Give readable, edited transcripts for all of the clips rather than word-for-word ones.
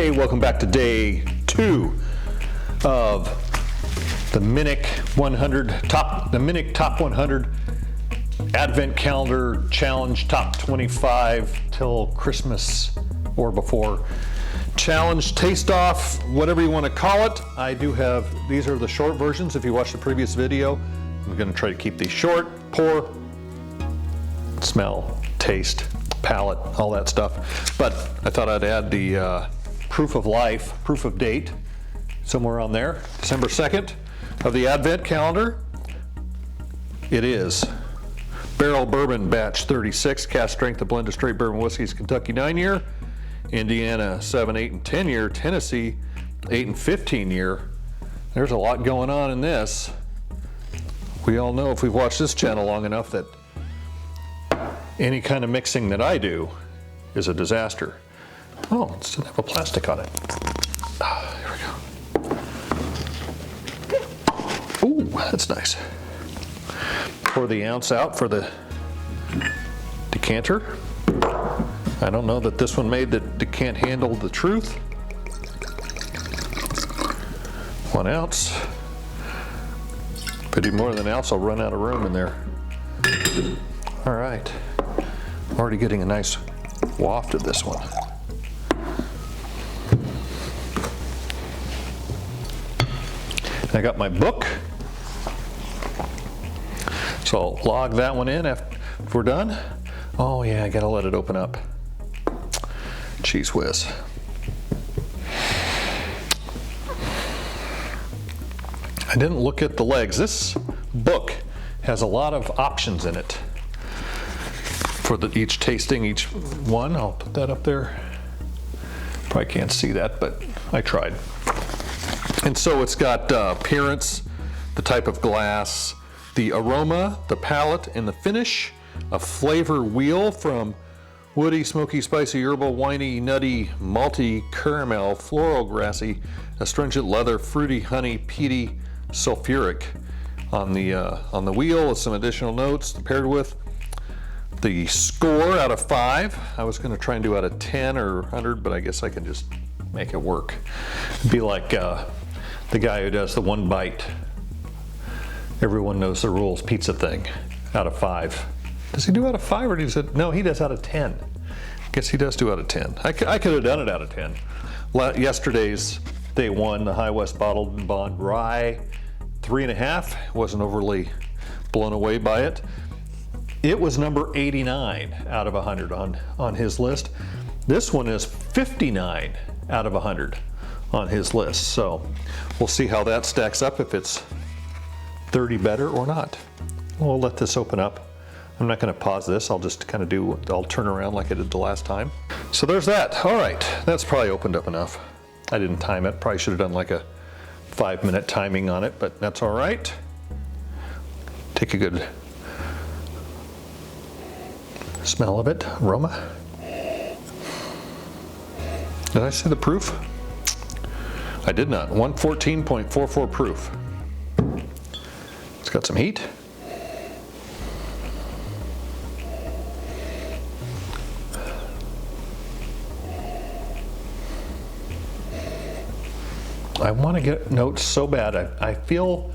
Hey, welcome back to day 2 of the Minnick Top 100 Advent Calendar Challenge Top 25 till Christmas or before challenge, taste off, whatever you want to call it. I do have, these are the short versions. If you watched the previous video, I'm going to try to keep these short. Pour, smell, taste, palate, all that stuff. But I thought I'd add the proof of life, proof of date, somewhere on there. December 2nd of the Advent calendar. It is Barrel Bourbon Batch 36, cast strength of blended straight bourbon whiskeys, Kentucky 9-year, Indiana 7, 8, and 10-year, Tennessee 8 and 15-year. There's a lot going on in this. We all know, if we've watched this channel long enough, that any kind of mixing that I do is a disaster. Oh, it doesn't have a plastic on it. Here we go. Ooh, that's nice. Pour the ounce out for the decanter. I don't know that this one made the decant handle the truth. 1 ounce. If I do more than an ounce, I'll run out of room in there. All right. I'm already getting a nice waft of this one. I got my book. So I'll log that one in if we're done. Oh yeah, I gotta let it open up. Cheese whiz. I didn't look at the legs. This book has a lot of options in it for each tasting, each one. I'll put that up there. Probably can't see that, but I tried. And so it's got appearance, the type of glass, the aroma, the palate, and the finish, a flavor wheel from woody, smoky, spicy, herbal, winey, nutty, malty, caramel, floral, grassy, astringent, leather, fruity, honey, peaty, sulfuric on the wheel with some additional notes paired with the score out of 5. I was going to try and do out of 10 or 100, but I guess I can just make it work. It'd be like the guy who does the 1 bite, everyone knows the rules pizza thing, out of 5. Does he do out of 5 or does it? No, he does out of 10. I guess he does do out of 10. I could have done it out of 10. Yesterday's day 1, the High West Bottled and Bond Rye, 3.5. Wasn't overly blown away by it. It was number 89 out of 100 on his list. This one is 59 out of 100 on his list. So we'll see how that stacks up, if it's 30 better or not. We'll let this open up. I'm not going to pause this. I'll just kind of I'll turn around like I did the last time. So there's that. All right, that's probably opened up enough. I didn't time it. Probably should have done like a 5-minute timing on it, but that's all right. Take a good smell of it, aroma. Did I say the proof? I did not. 114.44 proof. It's got some heat. I want to get notes so bad. I feel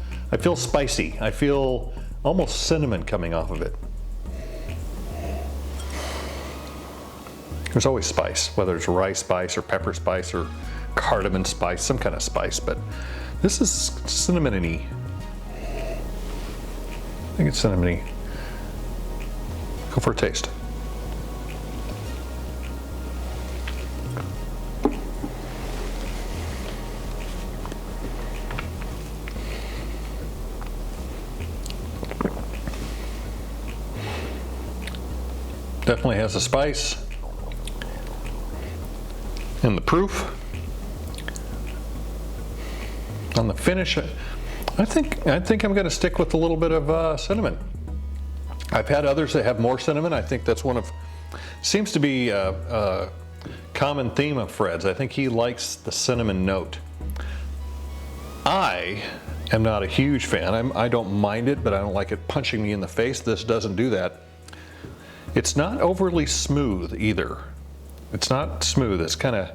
spicy. I feel almost cinnamon coming off of it. There's always spice, whether it's rice spice or pepper spice or cardamom spice, some kind of spice, but this is cinnamony. I think it's cinnamony. Go for a taste. Definitely has a spice. And the proof. On the finish, I think I'm going to stick with a little bit of cinnamon. I've had others that have more cinnamon. I think that's seems to be a common theme of Fred's. I think he likes the cinnamon note. I am not a huge fan. I don't mind it, but I don't like it punching me in the face. This doesn't do that. It's not overly smooth either. It's not smooth. It's kind of,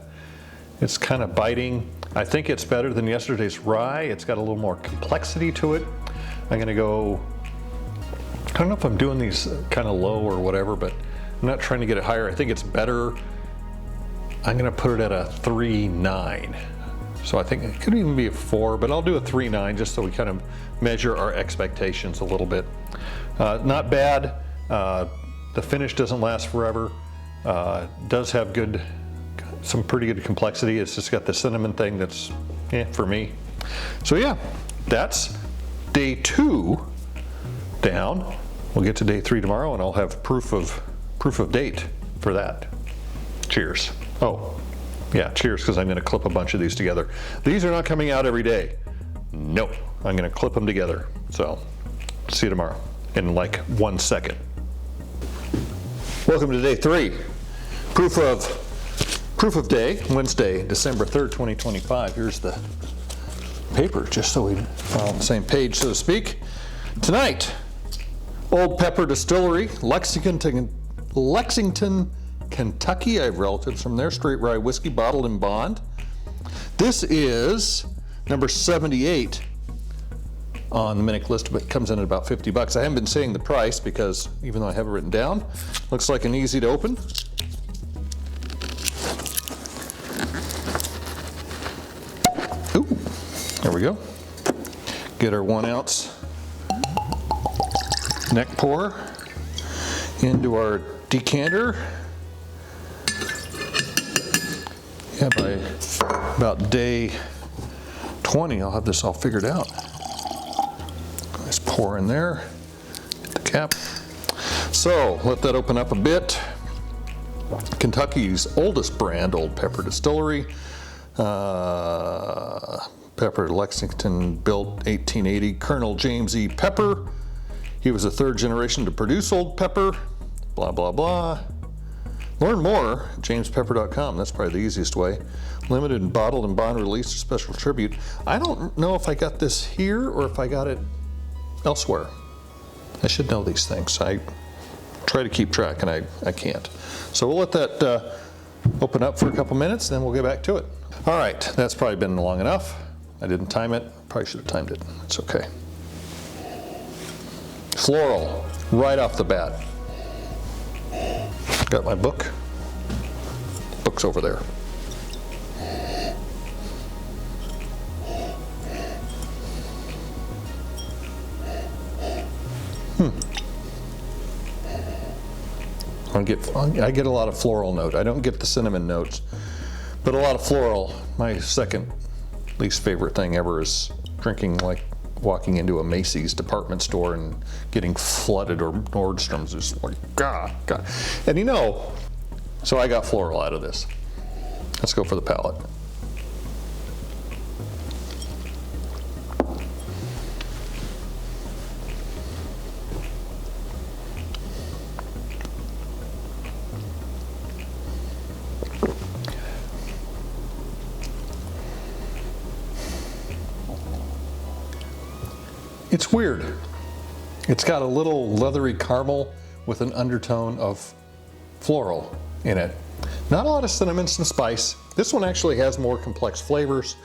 It's kind of biting. I think it's better than yesterday's rye. It's got a little more complexity to it. I'm gonna go, I don't know if I'm doing these kind of low or whatever, but I'm not trying to get it higher. I think it's better. I'm gonna put it at a 3.9. So I think it could even be a 4, but I'll do a 3.9 just so we kind of measure our expectations a little bit. Not bad. The finish doesn't last forever. Does have some pretty good complexity. It's just got the cinnamon thing that's, for me. So yeah, that's day 2 down. We'll get to day 3 tomorrow, and I'll have proof of date for that. Cheers. Oh, yeah, cheers, because I'm going to clip a bunch of these together. These are not coming out every day. No, I'm going to clip them together. So, see you tomorrow in like 1 second. Welcome to day 3. Proof of day, Wednesday, December 3rd, 2025. Here's the paper, just so we're on the same page, so to speak. Tonight, Old Pepper Distillery, Lexington, Kentucky. I have relatives from there. Straight rye whiskey, bottled in bond. This is number 78 on the Minnick list, but it comes in at about $50. I haven't been saying the price because even though I have it written down, looks like an easy to open. Ooh, there we go. Get our 1 ounce neck pour into our decanter. Yeah, by about day 20, I'll have this all figured out. Let's pour in there, get the cap. So let that open up a bit. Kentucky's oldest brand, Old Pepper Distillery. Pepper Lexington, built 1880. Colonel James E. Pepper. He was the 3rd generation to produce Old Pepper. Blah, blah, blah. Learn more at jamespepper.com. That's probably the easiest way. Limited and bottled and bond release, special tribute. I don't know if I got this here or if I got it elsewhere. I should know these things. I try to keep track and I can't. So we'll let that open up for a couple minutes, then we'll get back to it. All right, that's probably been long enough. I didn't time it. Probably should have timed it. It's okay. Floral, right off the bat. Got my book. Book's over there. I get a lot of floral note. I don't get the cinnamon notes, but a lot of floral. My second least favorite thing ever is drinking, like walking into a Macy's department store and getting flooded, or Nordstrom's. It's like, God. And so I got floral out of this. Let's go for the palate. It's weird. It's got a little leathery caramel with an undertone of floral in it. Not a lot of cinnamon and spice. This one actually has more complex flavors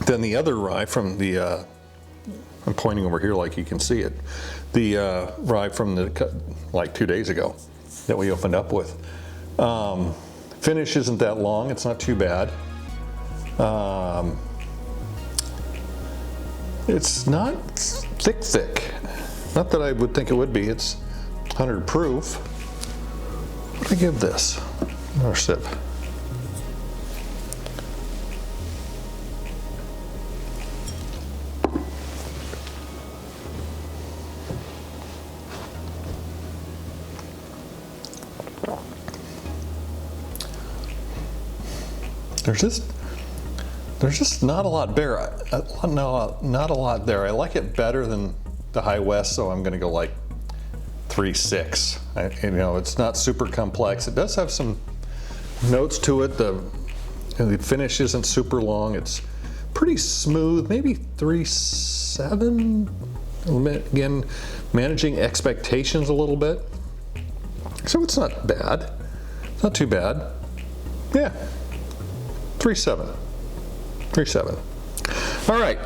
than the other rye from the, I'm pointing over here like you can see it, the rye from like 2 days ago that we opened up with. Finish isn't that long. It's not too bad. It's not thick. Not that I would think it would be. It's 100 proof. What do I give this? Another sip. There's just not a lot there. Not a lot there. I like it better than the High West, so I'm going to go like 3.6. It's not super complex. It does have some notes to it. The finish isn't super long. It's pretty smooth. Maybe 3.7. Again, managing expectations a little bit. So it's not bad. Not too bad. Yeah. 3.7. 3.7. All right,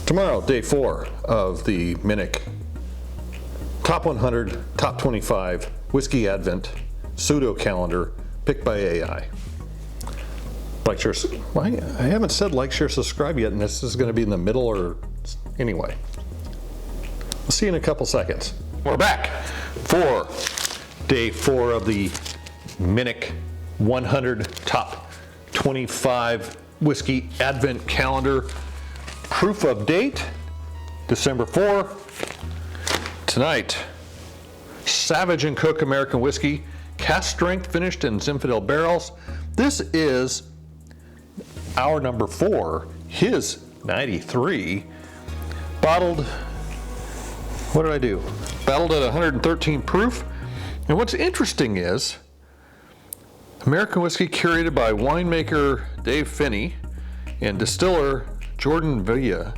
tomorrow, day 4 of the Minnick Top 100, Top 25 Whiskey Advent Pseudo Calendar picked by AI. Like, share, I haven't said like, share, subscribe yet, and this is going to be in the middle or anyway. We'll see you in a couple seconds. We're back for day 4 of the Minnick 100 Top 25 Whiskey Advent Calendar. Proof of date, December 4. Tonight, Savage & Cook American Whiskey, cast strength, finished in Zinfandel barrels. This is our number 4, his 93, bottled, what did I do? Bottled at 113 proof. And what's interesting is, American whiskey curated by winemaker Dave Finney and distiller Jordan Villa.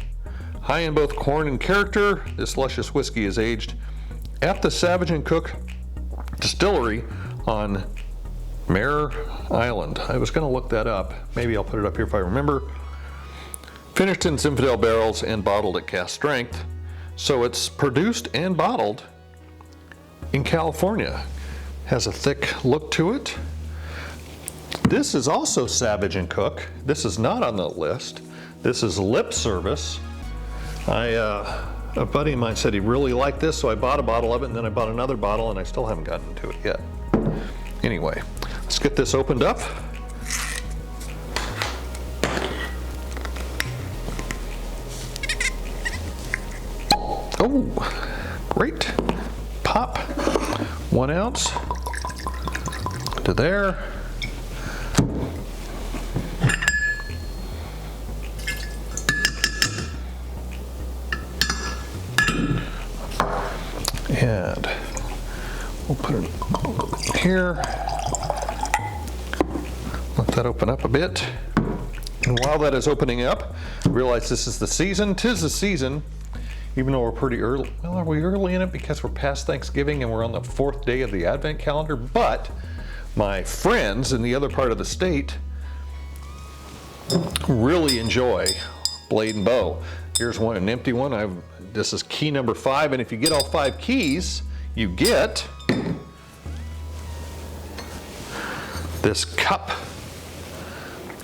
High in both corn and character, this luscious whiskey is aged at the Savage & Cook distillery on Mare Island. I was going to look that up. Maybe I'll put it up here if I remember. Finished in Zinfandel barrels and bottled at cast strength. So it's produced and bottled in California. Has a thick look to it. This is also Savage & Cook. This is not on the list. This is lip service. A buddy of mine said he really liked this, so I bought a bottle of it, and then I bought another bottle, and I still haven't gotten to it yet. Anyway, let's get this opened up. Oh, great. Pop, 1 ounce to there. And we'll put it here. Let that open up a bit. And while that is opening up, realize this is the season. 'Tis the season, even though we're pretty early. Well, are we early in it because we're past Thanksgiving and we're on the 4th day of the Advent calendar? But my friends in the other part of the state really enjoy Blade and Bow. Here's one, an empty one. This is key number 5, and if you get all 5 keys, you get this cup.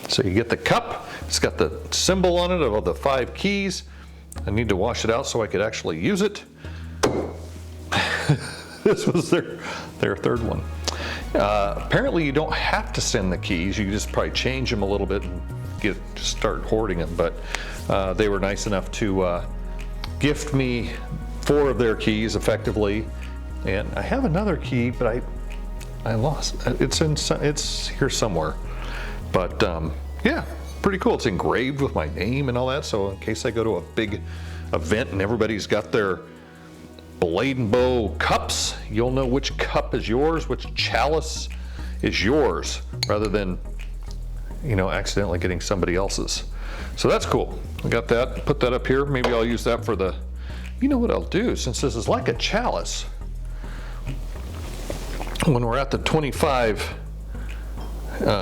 So you get the cup. It's got the symbol on it of the 5 keys. I need to wash it out so I could actually use it. This was their 3rd one. Apparently you don't have to send the keys. You can just probably change them a little bit and start hoarding them. But they were nice enough to gift me 4 of their keys effectively. And I have another key, but I lost. It's here somewhere. But yeah, pretty cool. It's engraved with my name and all that. So in case I go to a big event and everybody's got their Blade and Bow cups, you'll know which cup is yours, which chalice is yours, rather than, accidentally getting somebody else's. So that's cool. I got that. Put that up here. Maybe I'll use that for the, you know what I'll do, since this is like a chalice. When we're at the 25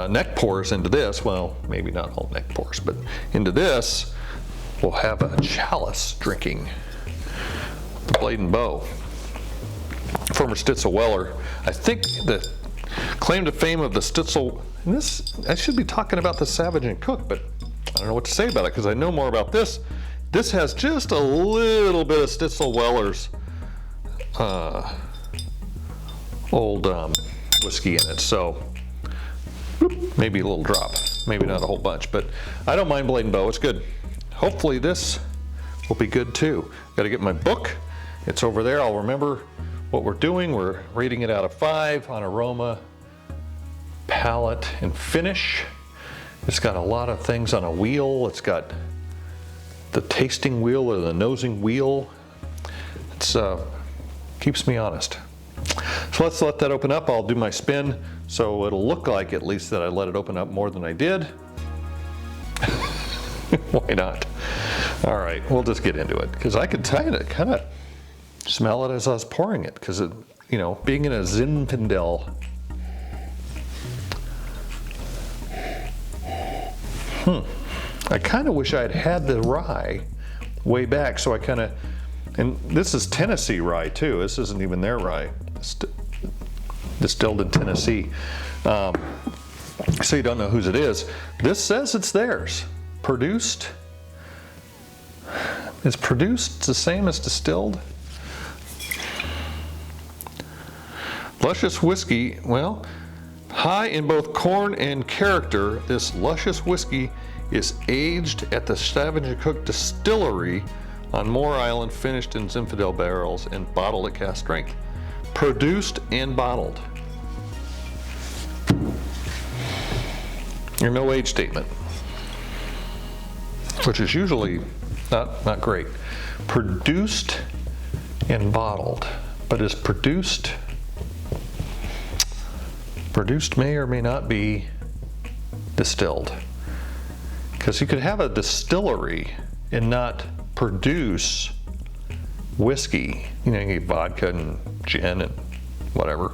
neck pours into this, well, maybe not all neck pours, but into this, we'll have a chalice drinking the Blade and Bow. Former Stitzel Weller. I think the claim to fame of the Stitzel, and this, I should be talking about the Savage & Cook, but I don't know what to say about it because I know more about this. This has just a little bit of Stitzel Weller's old whiskey in it, so maybe a little drop, maybe not a whole bunch, but I don't mind Blade and Bow. It's good. Hopefully this will be good too. Got to get my book. It's over there. I'll remember what we're doing. We're rating it out of 5 on aroma, palate, and finish. It's got a lot of things on a wheel. It's got the tasting wheel or the nosing wheel. It's keeps me honest. So let's let that open up. I'll do my spin so it'll look like at least that I let it open up more than I did. Why not? All right, we'll just get into it because I could kind of smell it as I was pouring it because it, being in a Zinfandel. I kind of wish I'd had the rye way back, so I kind of, and this is Tennessee rye too. This isn't even their rye. Distilled in Tennessee. So you don't know whose it is. This says it's theirs. Produced. Is produced the same as distilled? Luscious whiskey, well, high in both corn and character, this luscious whiskey is aged at the Savage & Cook Distillery on Moore Island, finished in Zinfandel barrels and bottled at cask strength. Produced and bottled. There's no age statement, which is usually not great. Produced and bottled, but is produced may or may not be distilled. Because you could have a distillery and not produce whiskey. You know, you get vodka and gin and whatever.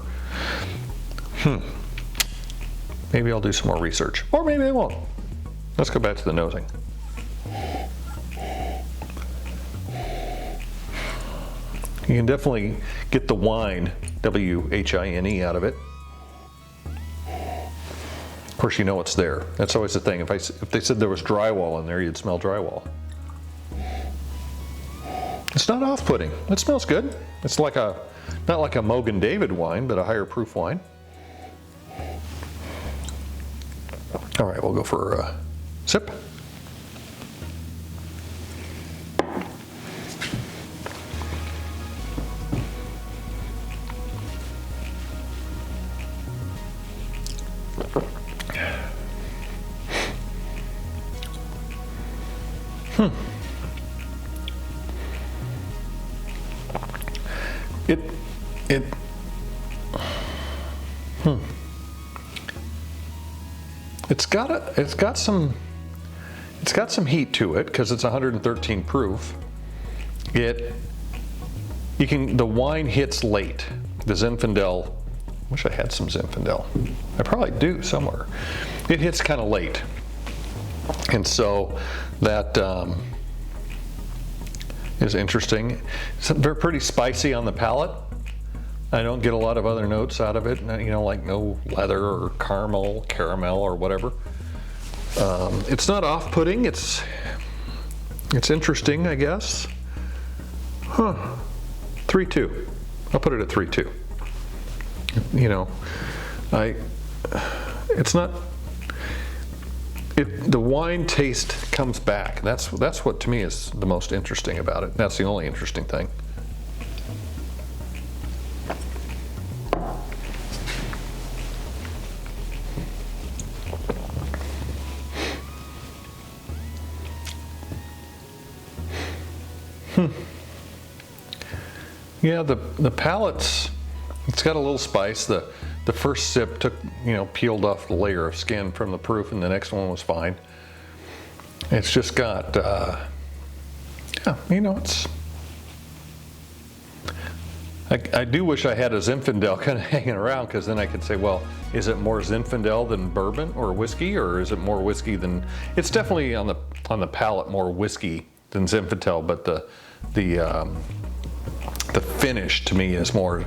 Maybe I'll do some more research, or maybe I won't. Let's go back to the nosing. You can definitely get the wine, W-H-I-N-E, out of it. Of course, you know it's there. That's always the thing. If they said there was drywall in there, you'd smell drywall. It's not off-putting. It smells good. It's like not like a Mogan David wine, but a higher proof wine. All right, we'll go for a sip. It's got some heat to it because it's 113 proof. The wine hits late. The Zinfandel, wish I had some Zinfandel. I probably do somewhere. It hits kind of late. And so that is interesting. It's pretty spicy on the palate. I don't get a lot of other notes out of it, you know, like no leather or caramel or whatever. It's not off-putting. It's interesting, I guess. 3.2. I'll put it at 3.2. You know, the wine taste comes back. That's what to me is the most interesting about it. That's the only interesting thing. Yeah, the palate's, it's got a little spice. The first sip peeled off the layer of skin from the proof, and the next one was fine. It's just got, I do wish I had a Zinfandel kind of hanging around, because then I could say, well, is it more Zinfandel than bourbon or whiskey, or is it more whiskey than? It's definitely on the palate more whiskey than Zinfandel, but the finish to me is more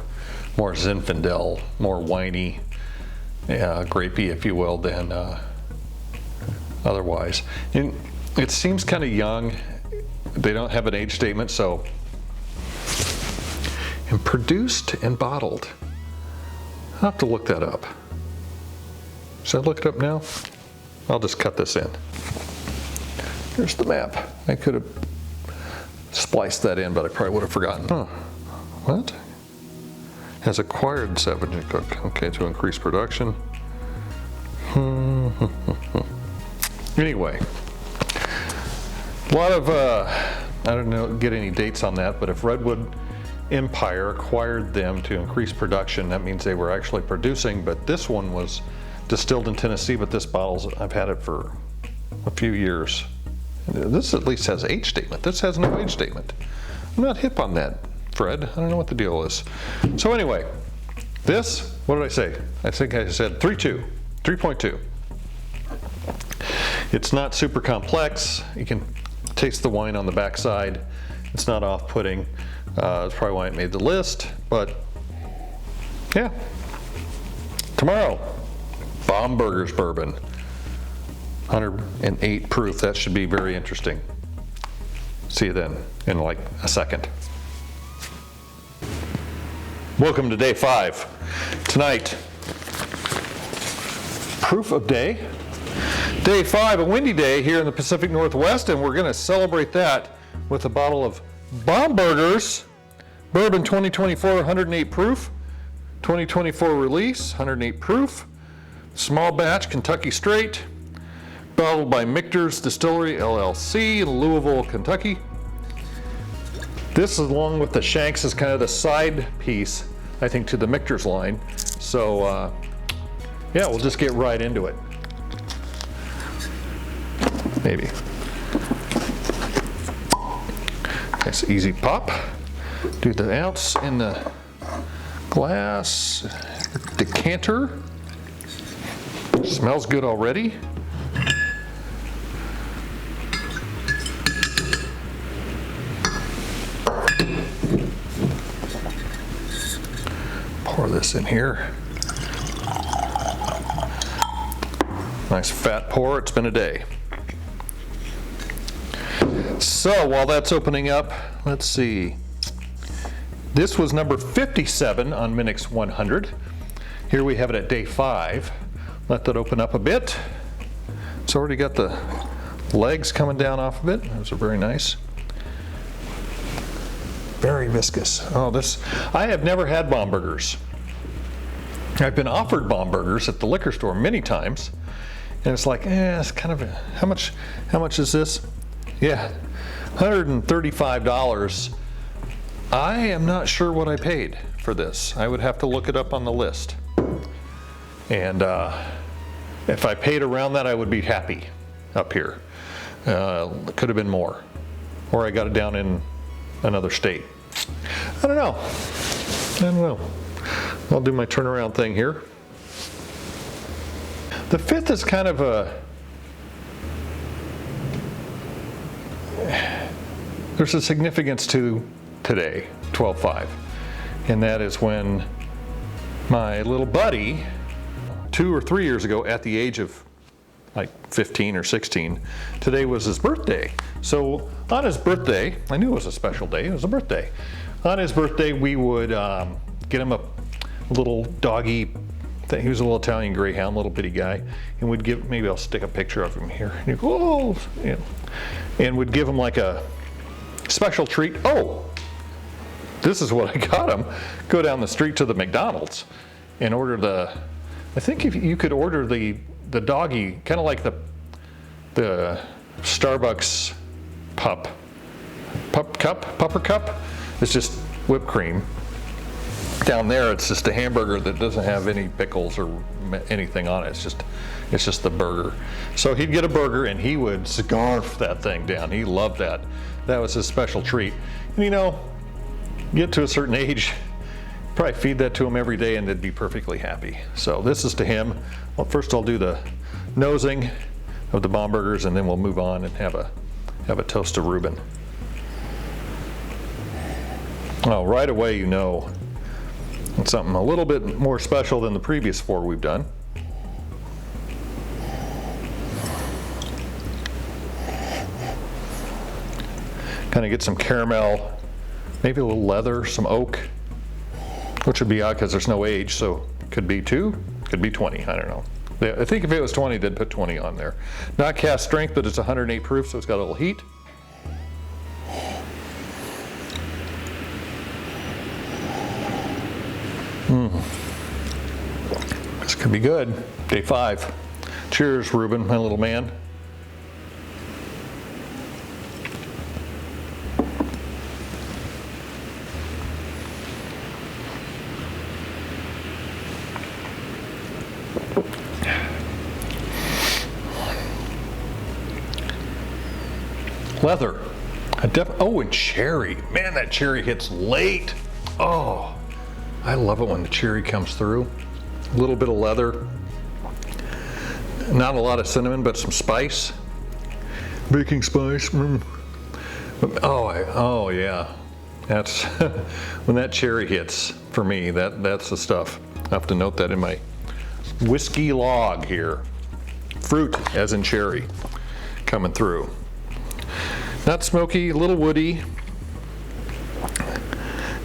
Zinfandel, more winey, grapey, if you will, than otherwise. And it seems kind of young. They don't have an age statement, so. And produced and bottled. I'll have to look that up. Should I look it up now? I'll just cut this in. Here's the map. I could have spliced that in, but I probably would have forgotten. What? Has acquired Savage & Cook. Okay, to increase production. Anyway, a lot of, I don't get any dates on that, but if Redwood Empire acquired them to increase production, that means they were actually producing, but this one was distilled in Tennessee, but this bottle's, I've had it for a few years. This at least has age statement. This has no age statement. I'm not hip on that, Fred. I don't know what the deal is. So anyway, what did I say? I think I said 3.2. It's not super complex. You can taste the wine on the backside. It's not off-putting. That's probably why it made the list, but yeah. Tomorrow, Baumburger's bourbon, 108 proof. That should be very interesting. See you then in like a second. Welcome to day 5. Tonight, proof of day. Day 5, a windy day here in the Pacific Northwest, and we're going to celebrate that with a bottle of Baumburger's Bourbon 2024, 108 proof, 2024 release, 108 proof, small batch, Kentucky straight, bottled by Michter's Distillery LLC in Louisville, Kentucky. This, along with the Shanks, is kind of the side piece, I think, to the Michter's line. So, yeah, we'll just get right into it. Maybe. Nice easy pop. Do the ounce in the glass. Decanter. Smells good already. Pour this in here. Nice fat pour. It's been a day. So while that's opening up, let's see. This was number 57 on Minnick's 100. Here we have it at day 5. Let that open up a bit. It's already got the legs coming down off of it. Those are very nice. Very viscous. Oh, this, I have never had Baumburgers. I've been offered Baumburgers at the liquor store many times, and it's like, it's kind of, how much is this? Yeah, $135. I am not sure what I paid for this. I would have to look it up on the list. And if I paid around that, I would be happy up here. It could have been more. Or I got it down in another state. I don't know. I'll do my turnaround thing here. The 5th is kind of there's a significance to today, 12/5, and that is when my little buddy, 2 or 3 years ago, at the age of like 15 or 16, today was his birthday. So on his birthday, I knew it was a special day, it was a birthday. On his birthday, we would get him a little doggy thing. He was a little Italian greyhound, little bitty guy, and we'd give, maybe I'll stick a picture of him here. And he'd go, oh, you know, and we'd give him like a special treat. Oh, this is what I got him. Go down the street to the McDonald's and order the, I think if you could order the doggy, kind of like the Starbucks pupper cup. It's just whipped cream. Down there, it's just a hamburger that doesn't have any pickles or anything on it. It's just the burger. So he'd get a burger and he would scarf that thing down. He loved that. That was his special treat. And you know, get to a certain age, probably feed that to him every day and they'd be perfectly happy. So this is to him. Well, first I'll do the nosing of the Baumburgers and then we'll move on and have a toast to Reuben. Oh, right away you know it's something a little bit more special than the previous 4 we've done. Kind of get some caramel, maybe a little leather, some oak, which would be odd because there's no age, so could be 2, could be 20, I don't know. I think if it was 20, they'd put 20 on there. Not cast strength, but it's 108 proof, so it's got a little heat. This could be good. Day 5. Cheers, Reuben, my little man. Leather. Oh, and cherry. Man, that cherry hits late. Oh, I love it when the cherry comes through. A little bit of leather. Not a lot of cinnamon, but some spice. Baking spice. Oh yeah. That's when that cherry hits for me. That's the stuff. I have to note that in my whiskey log here. Fruit, as in cherry, coming through. Not smoky, a little woody.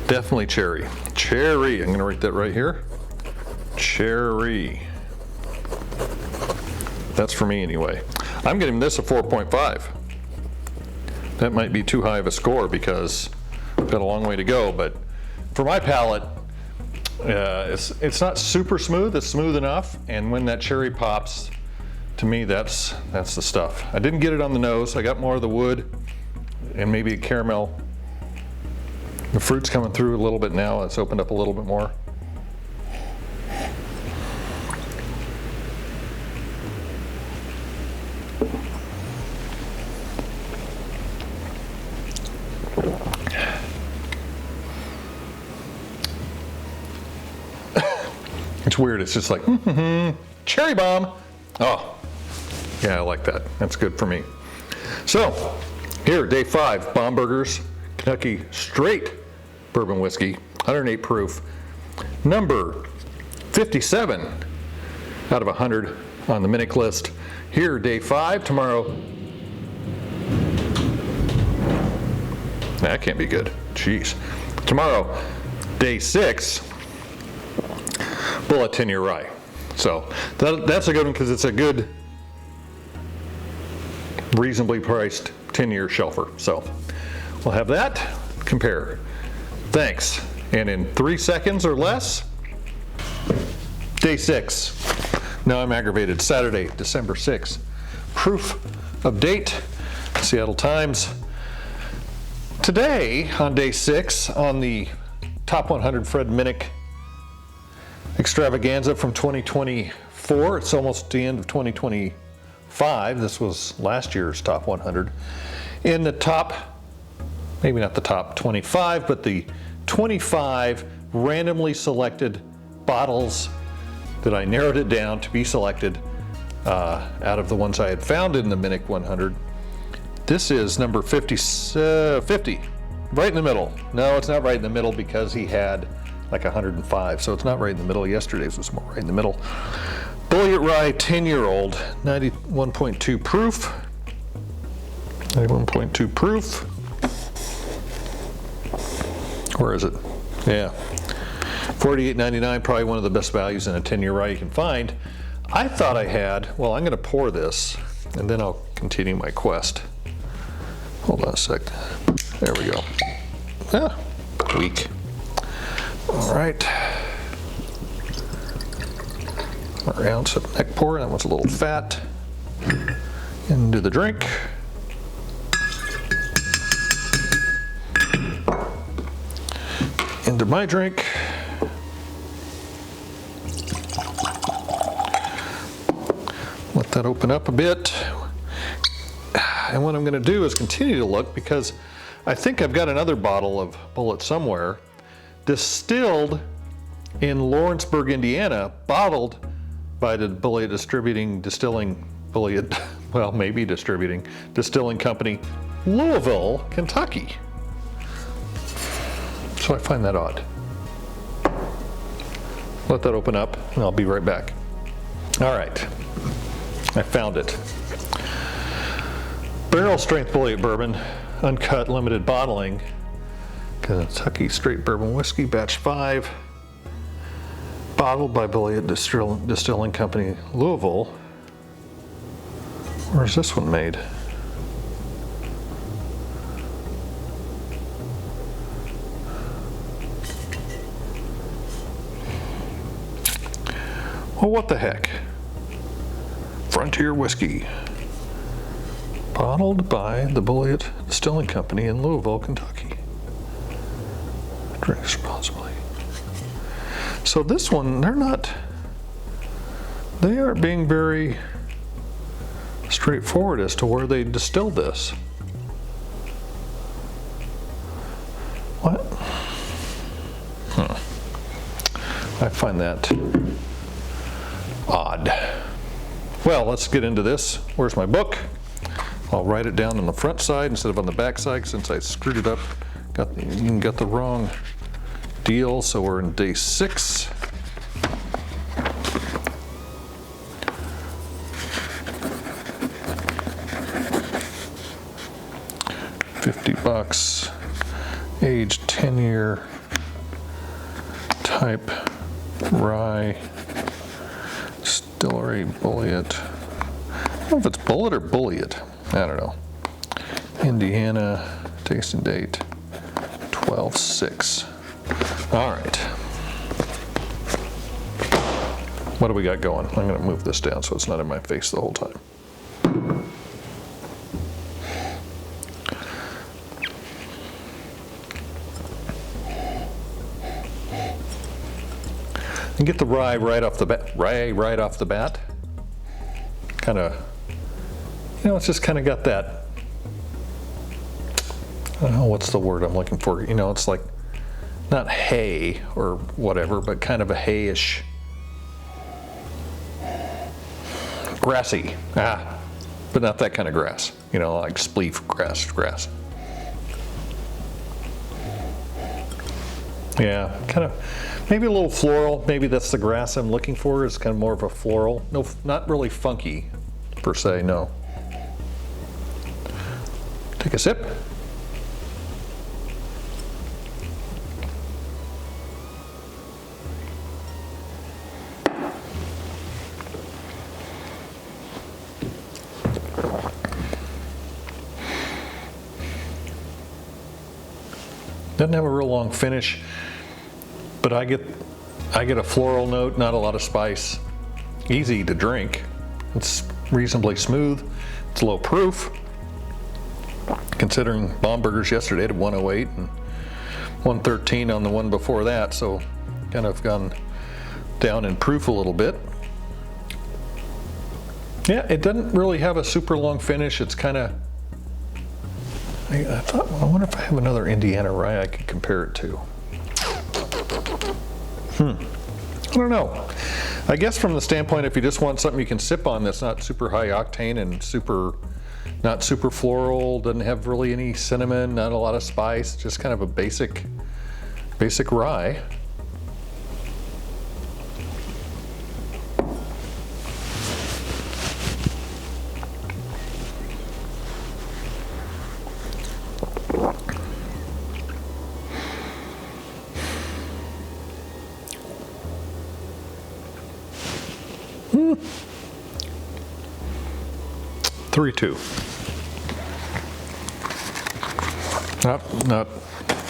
Definitely cherry. Cherry. I'm gonna write that right here. Cherry. That's for me anyway. I'm giving this a 4.5. That might be too high of a score because I've got a long way to go, but for my palate, it's not super smooth. It's smooth enough, and when that cherry pops, to me, that's the stuff. I didn't get it on the nose. I got more of the wood and maybe a caramel. The fruit's coming through a little bit now. It's opened up a little bit more. It's weird. It's just like, cherry bomb. Oh, yeah, I like that. That's good for me. So, here, day 5, Baumburgers, Kentucky Straight Bourbon Whiskey, 108 proof. Number 57 out of 100 on the Minnick list. Here, day 5, tomorrow. That can't be good. Jeez. Tomorrow, day 6. Bullet 10-year rye. So that's a good one because it's a good, reasonably priced 10-year shelfer. So we'll have that, compare. Thanks. And in 3 seconds or less, day 6. Now I'm aggravated. Saturday, December 6th. Proof of date, Seattle Times. Today, on day 6, on the Top 100 Fred Minnick Extravaganza from 2024. It's almost the end of 2025. This was last year's top 100. In the top, maybe not the top 25, but the 25 randomly selected bottles that I narrowed it down to be selected out of the ones I had found in the Minnick 100. This is number 50, right in the middle. No, it's not right in the middle because he had like 105, so it's not right in the middle. Yesterday's was more right in the middle. Bullet Rye 10-year-old, 91.2 proof. 91.2 proof. Where is it? Yeah. $48.99, probably one of the best values in a 10-year rye you can find. I thought I had, well, I'm going to pour this, and then I'll continue my quest. Hold on a sec. There we go. Ah, weak. All right. An ounce of neck pour. That one's a little fat. Into the drink. Into my drink. Let that open up a bit. And what I'm going to do is continue to look because I think I've got another bottle of Bullet somewhere. Distilled in Lawrenceburg, Indiana, bottled by the Bulliet Distilling Company, Louisville, Kentucky. So I find that odd. Let that open up and I'll be right back. All right, I found it. Barrel strength Bulliet bourbon, uncut, limited bottling. Kentucky Straight Bourbon Whiskey, batch 5, bottled by Bulliet Distilling Company, Louisville. Where's this one made? Well, what the heck? Frontier Whiskey. Bottled by the Bulliet Distilling Company in Louisville, Kentucky. Drink responsibly. So this one, they are being very straightforward as to where they distilled this. What? I find that odd. Well, let's get into this. Where's my book? I'll write it down on the front side instead of on the back side since I screwed it up. Got the wrong deal, so we're in day 6. $50, age 10-year, type rye, distillery bullet. I don't know if it's bullet or bulliet. I don't know. Indiana, tasting date 12/6. All right. What do we got going? I'm going to move this down so it's not in my face the whole time. And get the rye right off the bat. Right off the bat. Kind of, it's just kind of got that. I don't know what's the word I'm looking for. It's like not hay or whatever, but kind of a hayish, grassy. But not that kind of grass. Like spleef grass. Yeah, kind of, maybe a little floral. Maybe that's the grass I'm looking for. It's kind of more of a floral. No, not really funky per se, no. Take a sip. Doesn't have a real long finish, but I get a floral note, not a lot of spice. Easy to drink. It's reasonably smooth. It's low proof. Considering Baumburgers yesterday at 108 and 113 on the one before that, so kind of gone down in proof a little bit. Yeah, it doesn't really have a super long finish. It's kind of, I wonder if I have another Indiana rye I could compare it to. I don't know. I guess from the standpoint, if you just want something you can sip on that's not super high octane and not super floral, doesn't have really any cinnamon, not a lot of spice, just kind of a basic rye. Hmm. 3-2.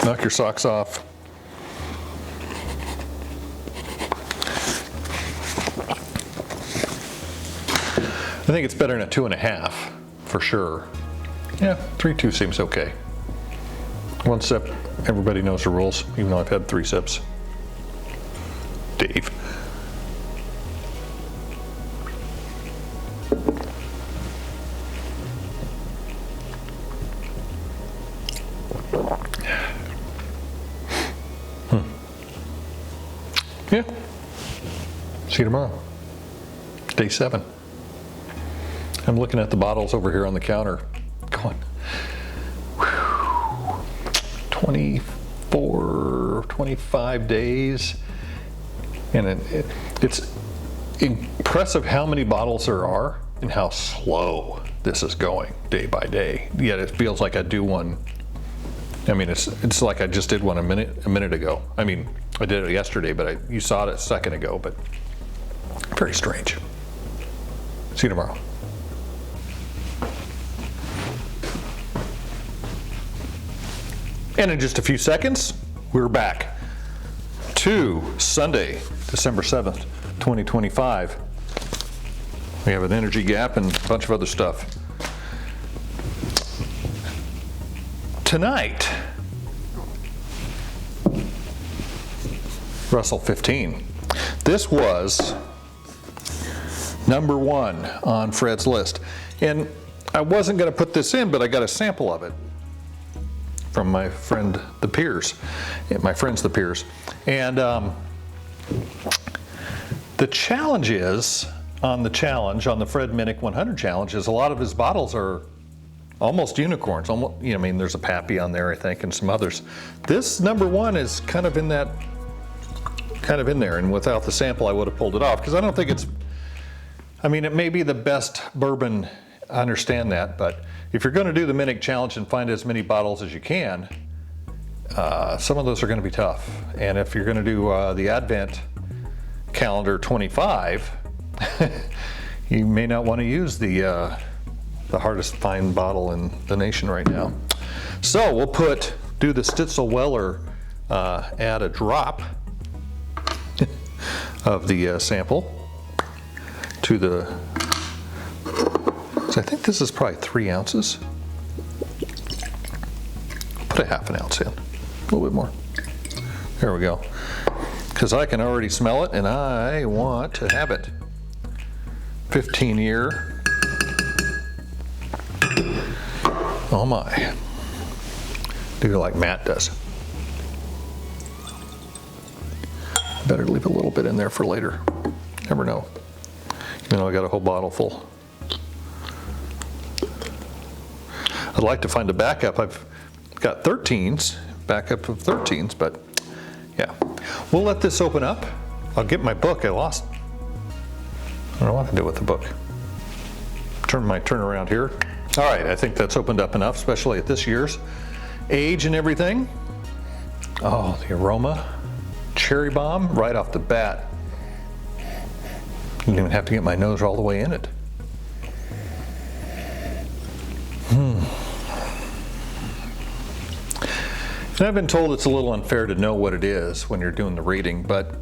Knock your socks off. I think it's better than a 2.5 for sure. Yeah, 3-2 seems okay. 1 sip, everybody knows the rules, even though I've had 3 sips. Dave. Yeah. See you tomorrow. Day 7. I'm looking at the bottles over here on the counter, going, 24, 25 days. And it's impressive how many bottles there are and how slow this is going day by day. Yet it feels like I do one. I mean, it's like I just did one a minute ago. I mean, I did it yesterday, but you saw it a second ago, but very strange. See you tomorrow. And in just a few seconds, we're back to Sunday, December 7th, 2025. We have an energy gap and a bunch of other stuff. Tonight, Russell 15. This was number 1 on Fred's list. And I wasn't going to put this in, but I got a sample of it from my friend the Peers, my friends the Peers. And the challenge is, on the Fred Minnick 100 challenge, is a lot of his bottles are almost unicorns. Almost, I mean, there's a Pappy on there, I think, and some others. This number one is kind of in there, and without the sample, I would have pulled it off, because I don't think it's, I mean, it may be the best bourbon, I understand that, but if you're going to do the Minnick challenge and find as many bottles as you can, some of those are going to be tough. And if you're going to do the Advent calendar 25, you may not want to use the hardest to find bottle in the nation right now. So we'll do the Stitzel-Weller, add a drop of the sample to the, so I think this is probably 3 ounces. Put a ½ ounce in, a little bit more. There we go. Because I can already smell it and I want to have it. 15-year. Oh my. Do like Matt does. Better leave a little bit in there for later. Never know. You know, I got a whole bottle full. I'd like to find a backup. I've got 13s, backup of 13s, but yeah. We'll let this open up. I'll get my book. I lost. I don't know what to do with the book. Turn around here. All right, I think that's opened up enough, especially at this year's age and everything. Oh, the aroma. Cherry bomb right off the bat. Didn't even have to get my nose all the way in it. And I've been told it's a little unfair to know what it is when you're doing the reading, but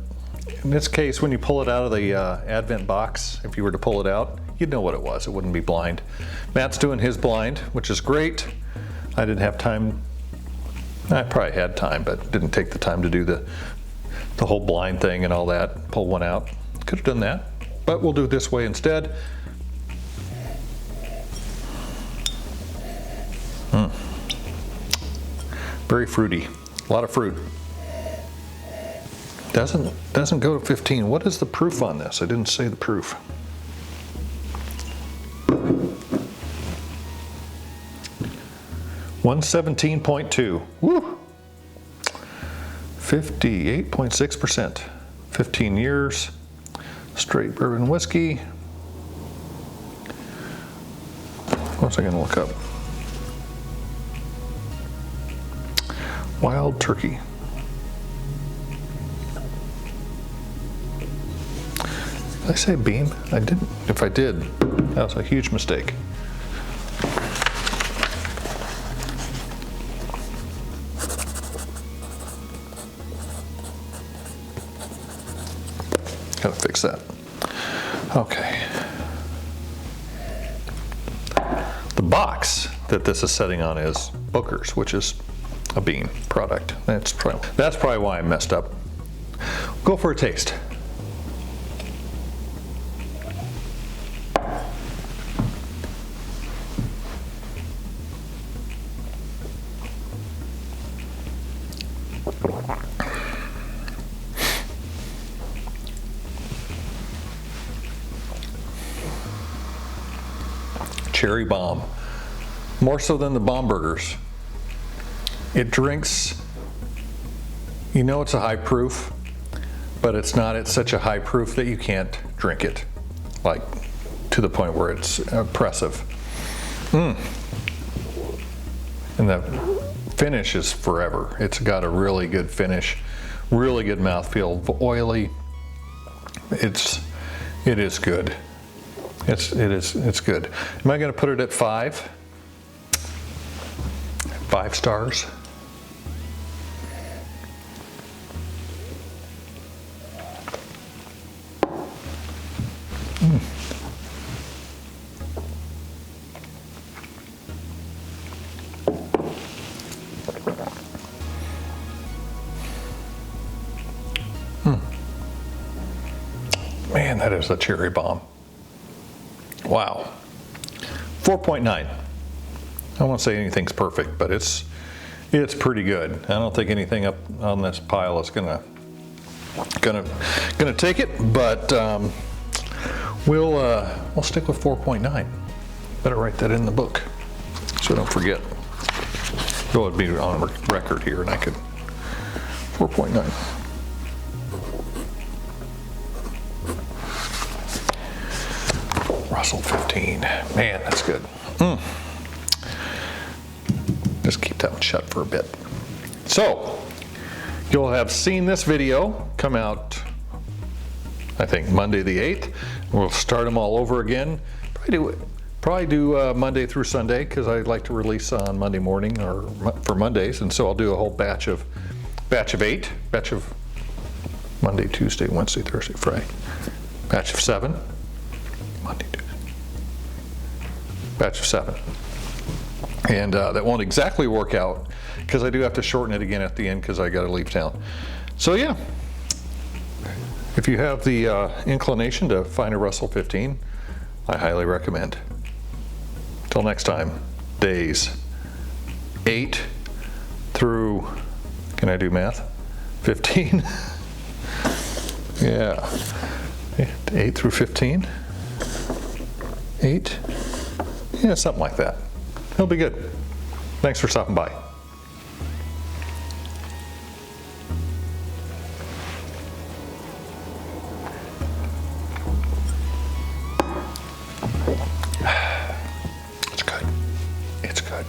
in this case, when you pull it out of the Advent box, if you were to pull it out, you'd know what it was. It wouldn't be blind. Matt's doing his blind, which is great. I didn't have time. I probably had time, but didn't take the time to do the whole blind thing and all that. Pull one out. Could have done that, but we'll do it this way instead. Very fruity, a lot of fruit. Doesn't go to 15. What is the proof on this? I didn't say the proof. $117.2. Woo! 58.6%. 15 years. Straight bourbon whiskey. What's I gonna look up? Wild turkey. Did I say beam? I didn't. If I did, that was a huge mistake. Gotta fix that. Okay. The box that this is setting on is Booker's, which is a bean product. That's probably why I messed up. Go for a taste. Cherry bomb. More so than the bomb burgers. It drinks, you know it's a high proof, but it's not at such a high proof that you can't drink it, like to the point where it's oppressive. And the finish is forever. It's got a really good finish, really good mouthfeel, oily. It is good. It's good. Am I going to put it at 5? 5 stars. Man, that is a cherry bomb. Wow. 4.9. I don't want to say anything's perfect, but it's pretty good. I don't think anything up on this pile is gonna take it, but we'll stick with 4.9. Better write that in the book so so don't forget. It would be on record here, and I could 4.9. Russell 15. Man, that's good. Just keep that one shut for a bit. So, you'll have seen this video come out, I think, Monday the 8th. We'll start them all over again. Probably do Monday through Sunday, because I like to release on Monday morning or for Mondays, and so I'll do a whole batch of 8, batch of Monday, Tuesday, Wednesday, Thursday, Friday, batch of 7, Monday, Tuesday, batch of 7. And that won't exactly work out, because I do have to shorten it again at the end, because I got to leave town. So yeah, if you have the inclination to find a Russell 15, I highly recommend. Till next time, days 8 through, can I do math? 15? Yeah, 8 through 15? 8? Yeah, something like that. It'll be good. Thanks for stopping by. It's good. It's good.